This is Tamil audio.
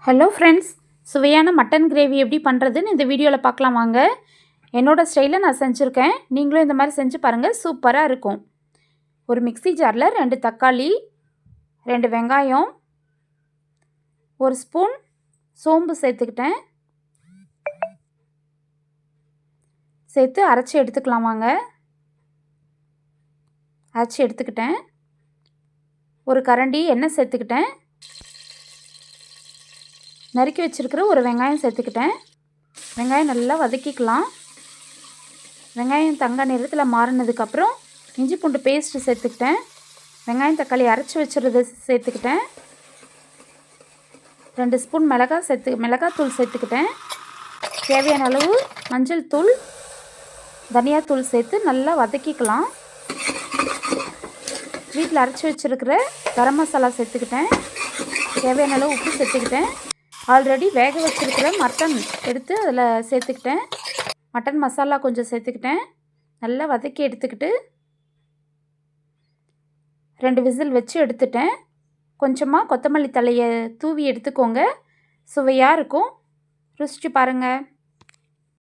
ஹலோ ஃப்ரெண்ட்ஸ், சுவையான மட்டன் கிரேவி எப்படி பண்ணுறதுன்னு இந்த வீடியோவில் பார்க்கலாம் வாங்க. என்னோடய ஸ்டைலில் நான் செஞ்சுருக்கேன். நீங்களும் இந்த மாதிரி செஞ்சு பாருங்கள், சூப்பராக இருக்கும். ஒரு மிக்ஸி ஜாரில் 2 தக்காளி, 2 வெங்காயம், 1 ஸ்பூன் சோம்பு சேர்த்துக்கிட்டேன். சேர்த்து அரைச்சி எடுத்துக்கலாம் வாங்க. அரைச்சி எடுத்துக்கிட்டேன். ஒரு கரண்டி எண்ணெய் சேர்த்துக்கிட்டேன். நறுக்கி வச்சுருக்கிற ஒரு வெங்காயம் சேர்த்துக்கிட்டேன். வெங்காயம் நல்லா வதக்கிக்கலாம். வெங்காயம் தங்க நிறத்தில் மாறினதுக்கப்புறம் இஞ்சி பூண்டு பேஸ்ட்டு சேர்த்துக்கிட்டேன். வெங்காயம் தக்காளி அரைச்சி வச்சுருது சேர்த்துக்கிட்டேன். 2 ஸ்பூன் மிளகாத்தூள் சேர்த்துக்கிட்டேன். தேவையான அளவு மஞ்சள் தூள், தனியாத்தூள் சேர்த்து நல்லா வதக்கிக்கலாம். வீட்டில் அரைச்சி வச்சுருக்கிற கரம் மசாலா சேர்த்துக்கிட்டேன். தேவையான அளவு உப்பு சேர்த்துக்கிட்டேன். ஆல்ரெடி வேக வச்சுருக்கிற மட்டன் எடுத்து அதில் சேர்த்துக்கிட்டேன். மட்டன் மசாலா கொஞ்சம் சேர்த்துக்கிட்டேன். நல்லா வதக்கி எடுத்துக்கிட்டு 2 விசில் வச்சு எடுத்துட்டேன். கொஞ்சமாக கொத்தமல்லி தழையை தூவி எடுத்துக்கோங்க, சுவையாக இருக்கும். ருசிச்சு பாருங்கள்.